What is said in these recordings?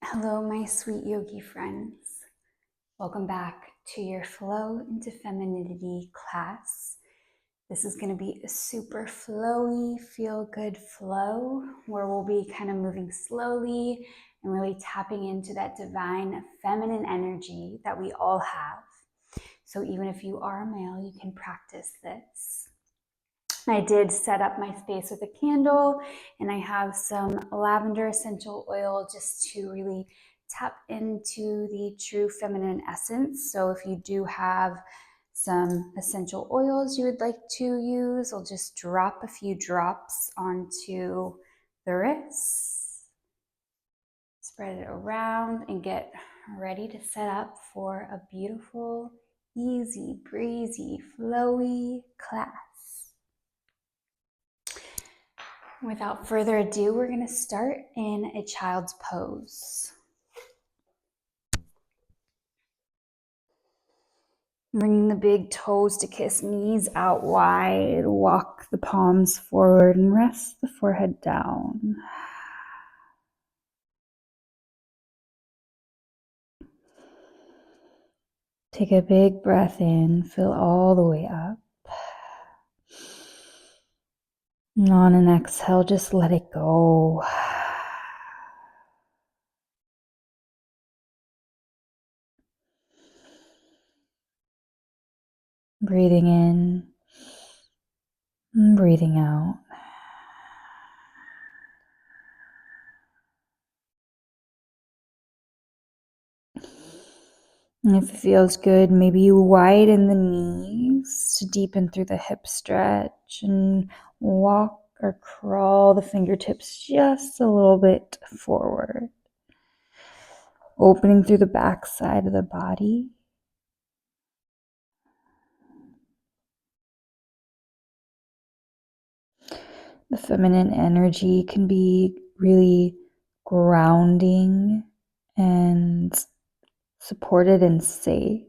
Hello, my sweet yogi friends. Welcome back to your Flow into Femininity class. This is going to be a super flowy, feel-good flow where we'll be kind of moving slowly and really tapping into that divine feminine energy that we all have. So even if you are a male, you can practice this. I did set up my space with a candle, and I have some lavender essential oil just to really tap into the true feminine essence. So if you do have some essential oils you would like to use, I'll just drop a few drops onto the wrists, spread it around, and get ready to set up for a beautiful, easy, breezy, flowy class. Without further ado, we're going to start in a child's pose. Bringing the big toes to kiss, knees out wide, walk the palms forward and rest the forehead down. Take a big breath in, fill all the way up. And on an exhale, just let it go. Breathing in and breathing out. And if it feels good, maybe you widen the knees to deepen through the hip stretch and walk or crawl the fingertips just a little bit forward. Opening through the back side of the body. The feminine energy can be really grounding and supported and safe.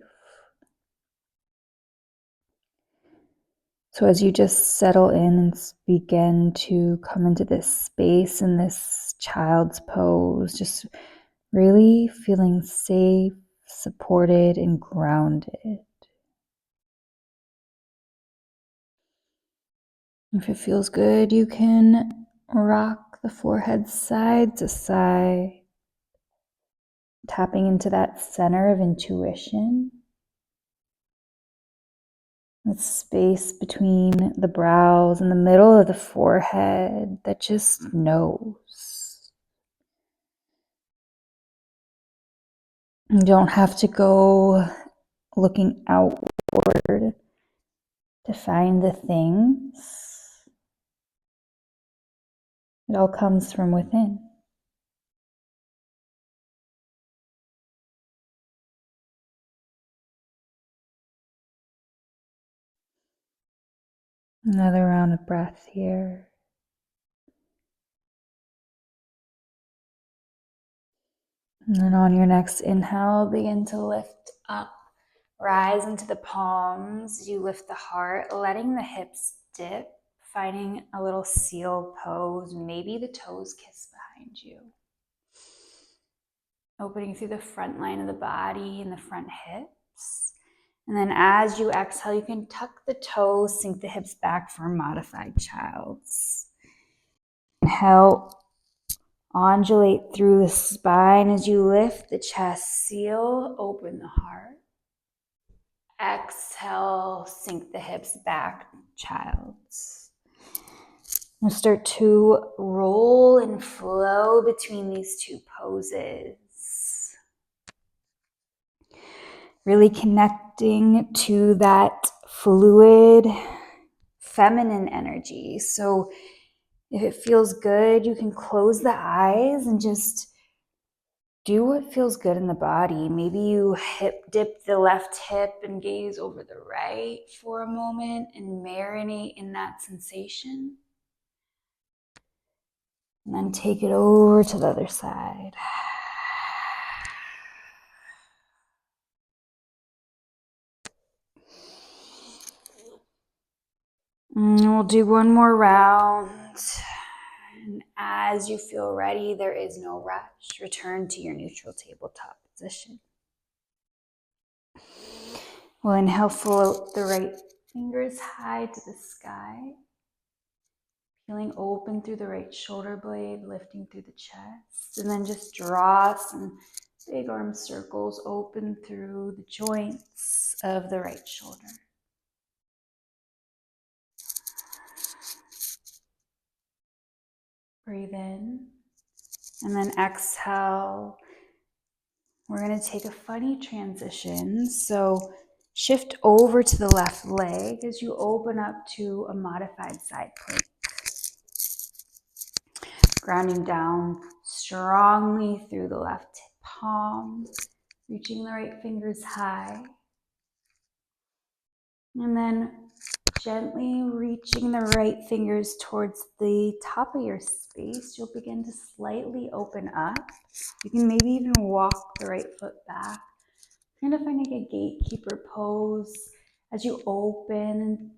So as you just settle in and begin to come into this space in this child's pose, just really feeling safe, supported, and grounded. If it feels good, you can rock the forehead side to side, tapping into that center of intuition. With space between the brows and the middle of the forehead that just knows. You don't have to go looking outward to find the things. It all comes from within. Another round of breath here. And then on your next inhale, begin to lift up. Rise into the palms. You lift the heart, letting the hips dip, finding a little seal pose. Maybe the toes kiss behind you. Opening through the front line of the body and the front hips. And then as you exhale, you can tuck the toes, sink the hips back for a modified child's. Inhale. Undulate through the spine as you lift the chest, seal, open the heart. Exhale, sink the hips back, child's. We'll start to roll and flow between these two poses. Really connecting to that fluid feminine energy. So if it feels good, you can close the eyes and just do what feels good in the body. Maybe you hip dip the left hip and gaze over the right for a moment and marinate in that sensation. And then take it over to the other side. And we'll do one more round. And as you feel ready, there is no rush. Return to your neutral tabletop position. We'll inhale, float the right fingers high to the sky. Feeling open through the right shoulder blade, lifting through the chest. And then just draw some big arm circles open through the joints of the right shoulder. Breathe in. And then exhale. We're going to take a funny transition. So shift over to the left leg as you open up to a modified side plank. Grounding down strongly through the left palm, reaching the right fingers high. And then gently reaching the right fingers towards the top of your space. You'll begin to slightly open up. You can maybe even walk the right foot back. Kind of finding a gatekeeper pose as you open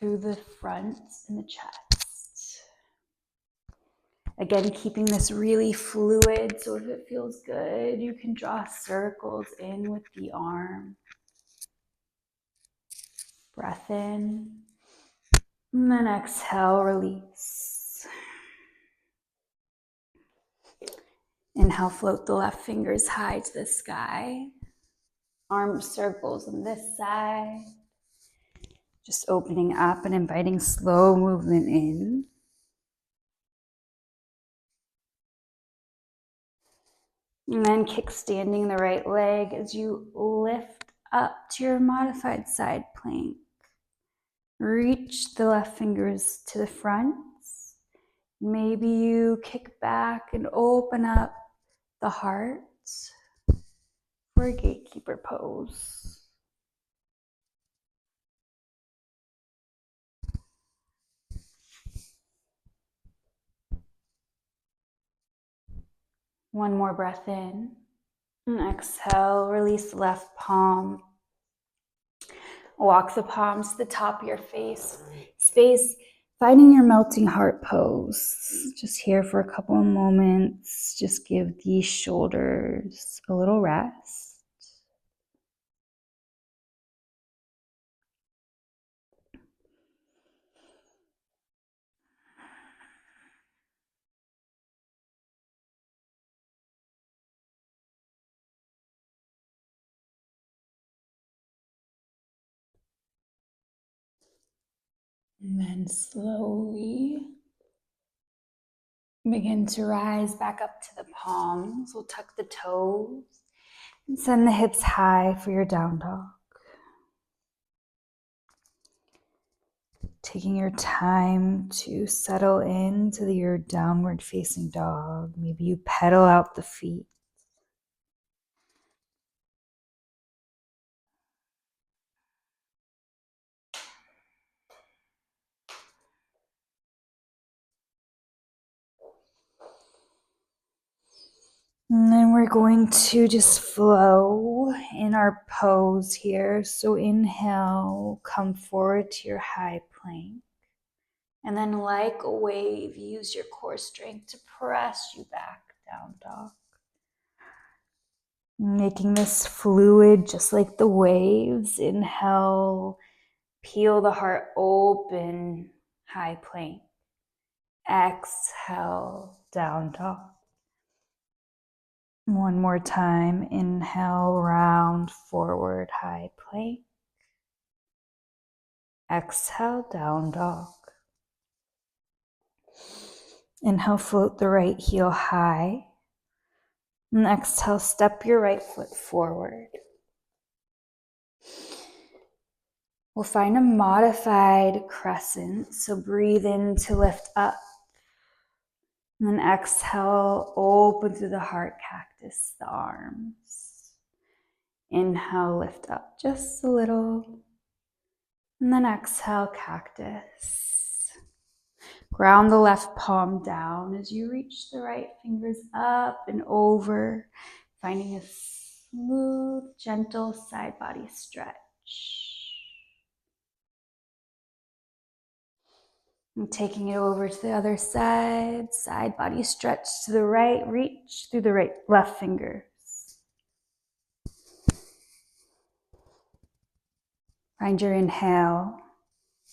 through the front and the chest. Again, keeping this really fluid, so if it feels good, you can draw circles in with the arm. Breath in, and then exhale, release. Inhale, float the left fingers high to the sky. Arm circles on this side. Just opening up and inviting slow movement in. And then kickstanding the right leg as you lift up to your modified side plank. Reach the left fingers to the front. Maybe you kick back and open up the heart for a gatekeeper pose. One more breath in. And exhale, release the left palm. Walk the palms to the top of your face. Space, finding your melting heart pose. Just here for a couple of moments. Just give these shoulders a little rest. And then slowly begin to rise back up to the palms. We'll tuck the toes and send the hips high for your down dog. Taking your time to settle into your downward facing dog. Maybe you pedal out the feet. And then we're going to just flow in our pose here. So inhale, come forward to your high plank. And then like a wave, use your core strength to press you back, down dog. Making this fluid just like the waves. Inhale, peel the heart open, high plank. Exhale, down dog. One more time. Inhale, round forward, high plank. Exhale, down dog. Inhale, float the right heel high. And exhale, step your right foot forward. We'll find a modified crescent. So breathe in to lift up. And then exhale, open through the heart cactus, the arms. Inhale, lift up just a little. And then exhale, cactus. Ground the left palm down as you reach the right fingers up and over, finding a smooth, gentle side body stretch. And taking it over to the other side. Side body stretch to the right. Reach through the left fingers. Find your inhale.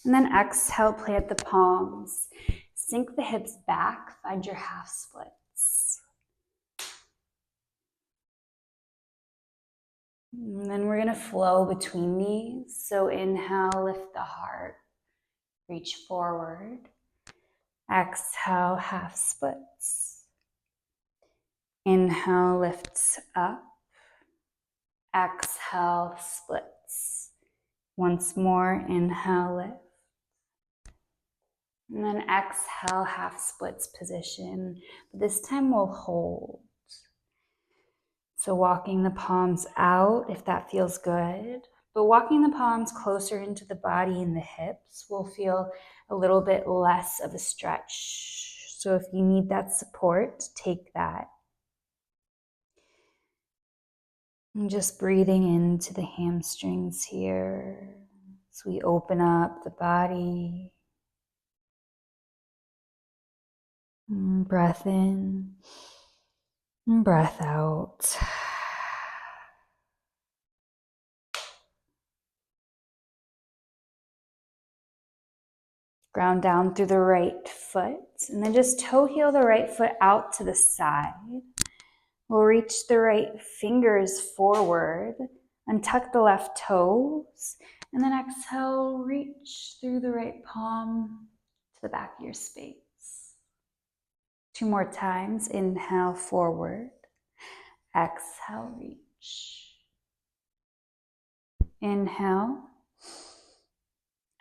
And then exhale, plant the palms. Sink the hips back. Find your half splits. And then we're going to flow between these. So inhale, lift the heart. Reach forward. Exhale, half splits. Inhale, lifts up. Exhale, splits. Once more, inhale, lift. And then exhale, half splits position. This time we'll hold. So walking the palms out if that feels good. But walking the palms closer into the body and the hips will feel a little bit less of a stretch. So if you need that support, take that. And just breathing into the hamstrings here as we open up the body. And breath in and breath out. Ground down through the right foot, and then just toe heel the right foot out to the side. We'll reach the right fingers forward, untuck the left toes, and then exhale, reach through the right palm to the back of your space. 2 more times. Inhale, forward. Exhale, reach. Inhale.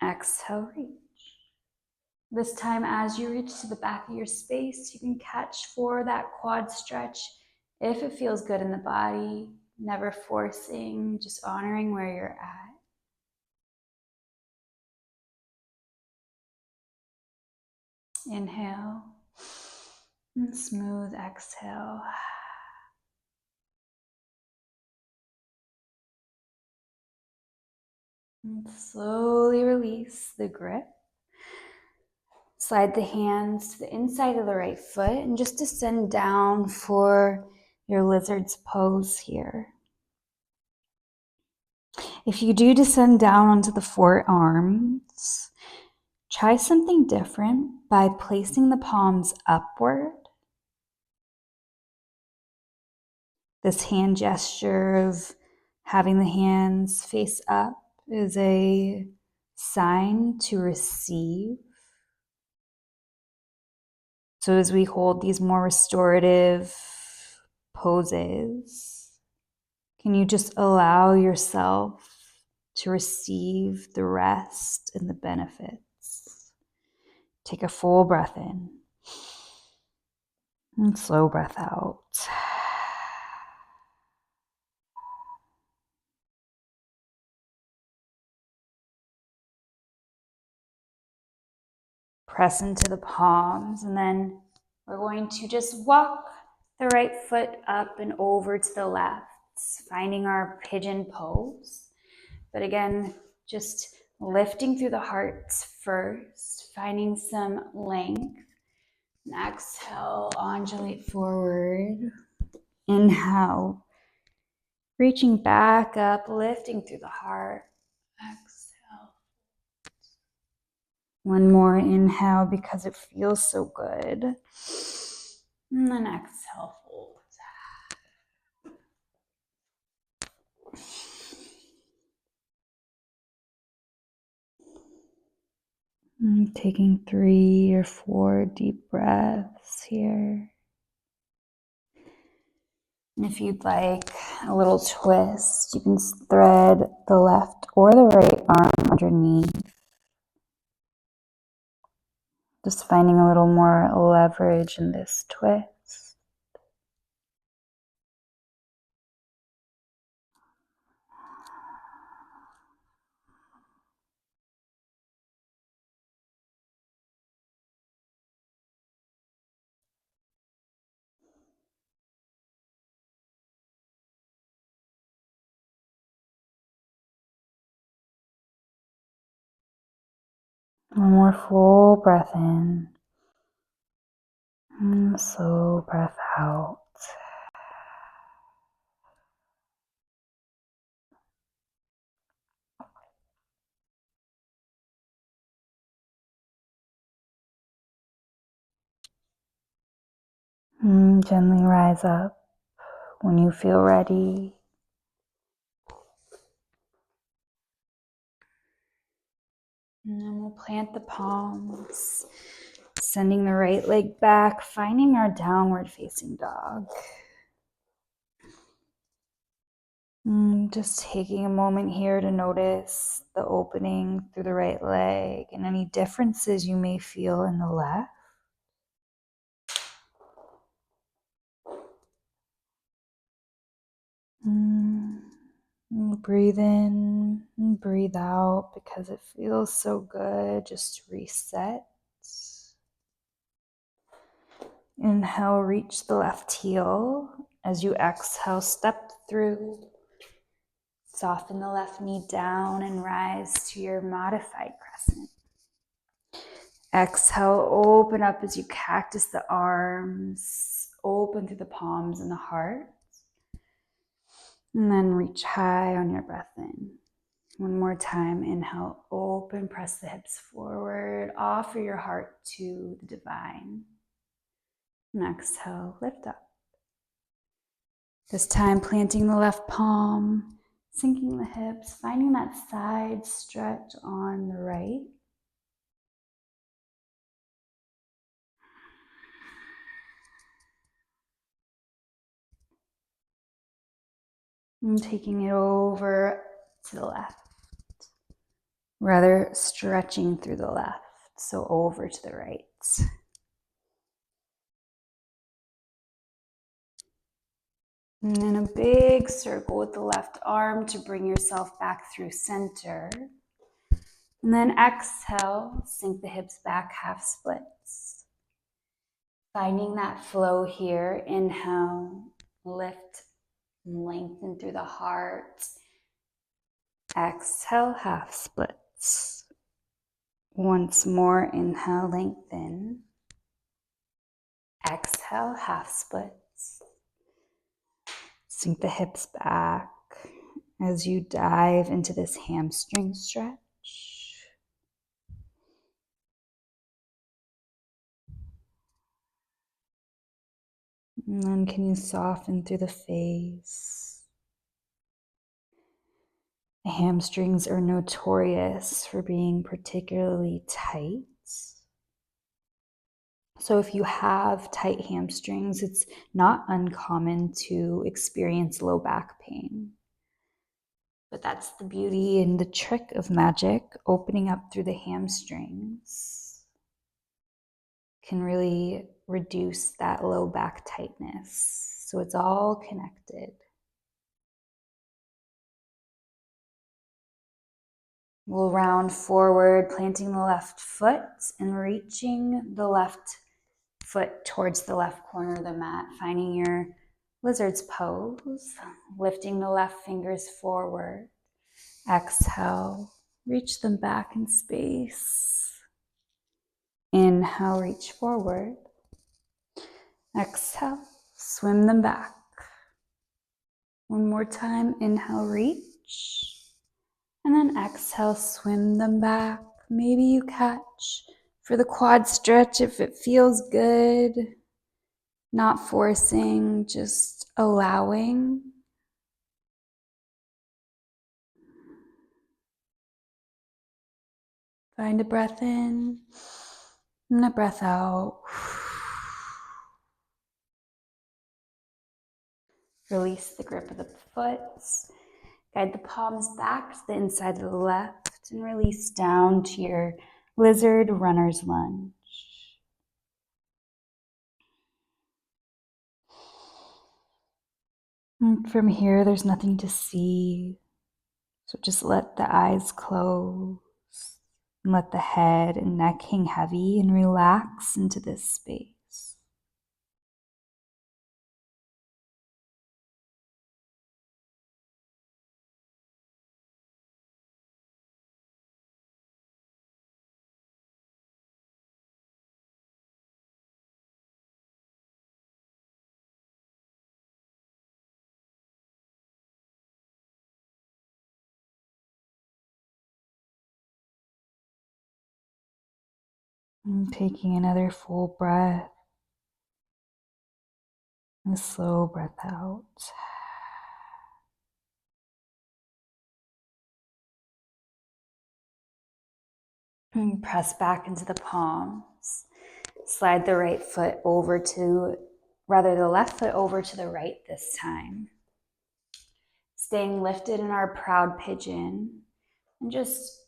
Exhale, reach. This time, as you reach to the back of your space, you can catch for that quad stretch if it feels good in the body, never forcing, just honoring where you're at. Inhale and smooth exhale. And slowly release the grip. Slide the hands to the inside of the right foot and just descend down for your lizard's pose here. If you do descend down onto the forearms, try something different by placing the palms upward. This hand gesture of having the hands face up is a sign to receive. So as we hold these more restorative poses, can you just allow yourself to receive the rest and the benefits? Take a full breath in and slow breath out. Press into the palms, and then we're going to just walk the right foot up and over to the left, finding our pigeon pose. But again, just lifting through the heart first, finding some length. And exhale, undulate forward. Inhale, reaching back up, lifting through the heart. Exhale. One more inhale because it feels so good. And then exhale, fold. And taking 3 or 4 deep breaths here. And if you'd like a little twist, you can thread the left or the right arm underneath. Just finding a little more leverage in this twist. One more full breath in. And slow breath out. And gently rise up when you feel ready. And then we'll plant the palms, sending the right leg back, finding our downward facing dog. Just taking a moment here to notice the opening through the right leg and any differences you may feel in the left. Breathe in and breathe out because it feels so good. Just reset. Inhale, reach the left heel. As you exhale, step through. Soften the left knee down and rise to your modified crescent. Exhale, open up as you cactus the arms. Open through the palms and the heart. And then reach high on your breath in. One more time, inhale, open, press the hips forward. Offer your heart to the divine. And exhale, lift up. This time, planting the left palm, sinking the hips, finding that side stretch on the right. And taking it over to the left. Rather stretching through the left, so over to the right. And then a big circle with the left arm to bring yourself back through center. And then exhale, sink the hips back, half splits. Finding that flow here. Inhale, lift and lengthen through the heart. Exhale, half splits. Once more, inhale, lengthen. Exhale, half splits. Sink the hips back as you dive into this hamstring stretch. And then can you soften through the face? The hamstrings are notorious for being particularly tight. So if you have tight hamstrings, it's not uncommon to experience low back pain. But that's the beauty and the trick of magic. Opening up through the hamstrings can really reduce that low back tightness. So it's all connected. We'll round forward, planting the left foot and reaching the left foot towards the left corner of the mat, finding your lizard's pose, lifting the left fingers forward. Exhale, reach them back in space. Inhale, reach forward. Exhale, swim them back. One more time, inhale, reach. And then exhale, swim them back. Maybe you catch for the quad stretch if it feels good. Not forcing, just allowing. Find a breath in and a breath out. Release the grip of the foot. Guide the palms back to the inside of the left and release down to your lizard runner's lunge. And from here, there's nothing to see. So just let the eyes close and let the head and neck hang heavy and relax into this space. And taking another full breath. And a slow breath out. And press back into the palms. Slide the right foot over to, rather the left foot over to the right this time. Staying lifted in our proud pigeon. And just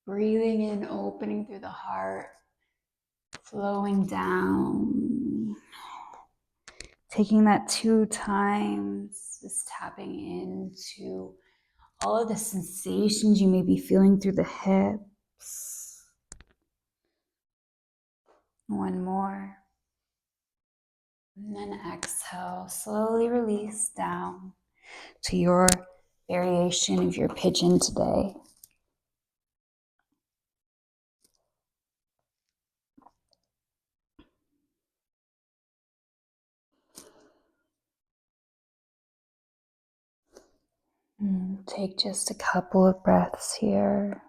breathing in, opening through the heart. Flowing down. Taking that 2 times, just tapping into all of the sensations you may be feeling through the hips. One more. And then exhale, slowly release down to your variation of your pigeon today. And take just a couple of breaths here.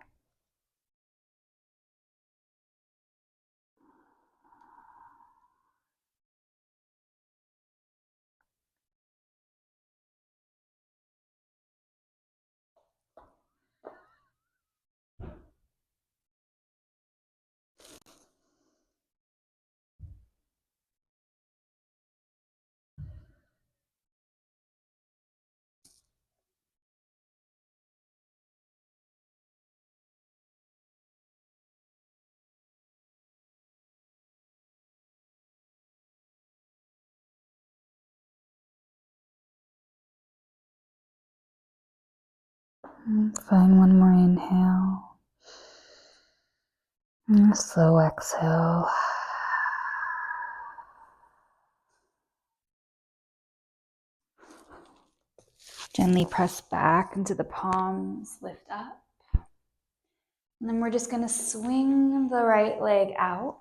Find one more inhale. And a slow exhale. Gently press back into the palms, lift up. And then we're just going to swing the right leg out.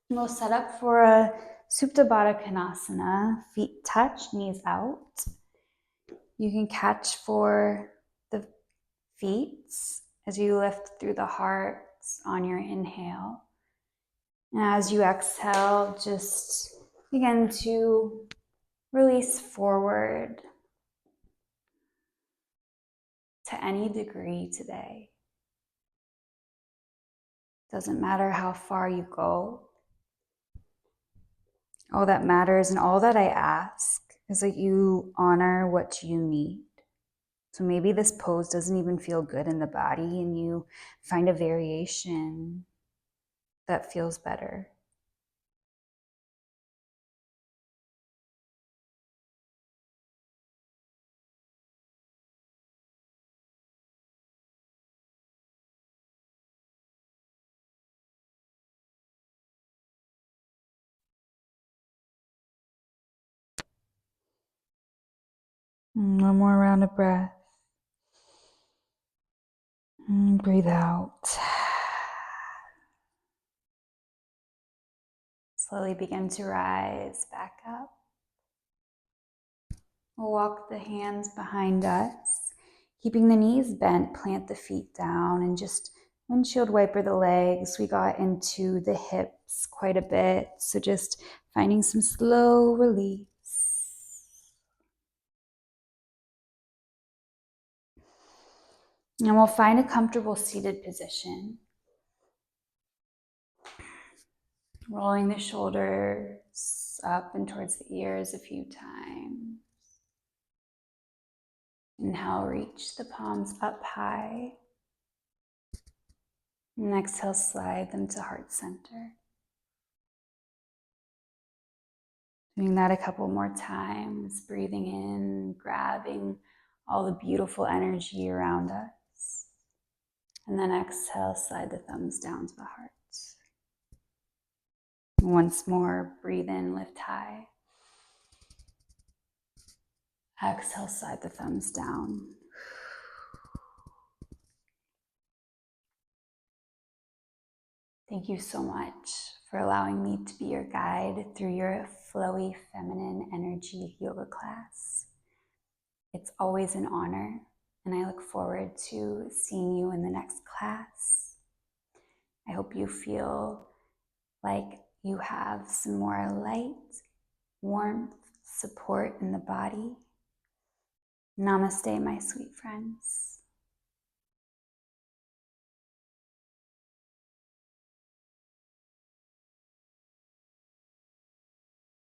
And we'll set up for a Supta Baddha Konasana, feet touch, knees out. You can catch for the feet as you lift through the heart on your inhale. And as you exhale, just begin to release forward to any degree today. Doesn't matter how far you go. All that matters and all that I ask is that you honor what you need. So maybe this pose doesn't even feel good in the body and you find a variation that feels better. One more round of breath. And breathe out. Slowly begin to rise back up. We'll walk the hands behind us. Keeping the knees bent, plant the feet down and just windshield wiper the legs. We got into the hips quite a bit, so just finding some slow release. And we'll find a comfortable seated position. Rolling the shoulders up and towards the ears a few times. Inhale, reach the palms up high. And exhale, slide them to heart center. Doing that a couple more times, breathing in, grabbing all the beautiful energy around us. And then exhale, slide the thumbs down to the heart. Once more, breathe in, lift high. Exhale, slide the thumbs down. Thank you so much for allowing me to be your guide through your flowy feminine energy yoga class. It's always an honor, and I look forward to seeing you in the next class. I hope hope you feel like you have some more light, warmth, support in the body. Namaste, my sweet friends.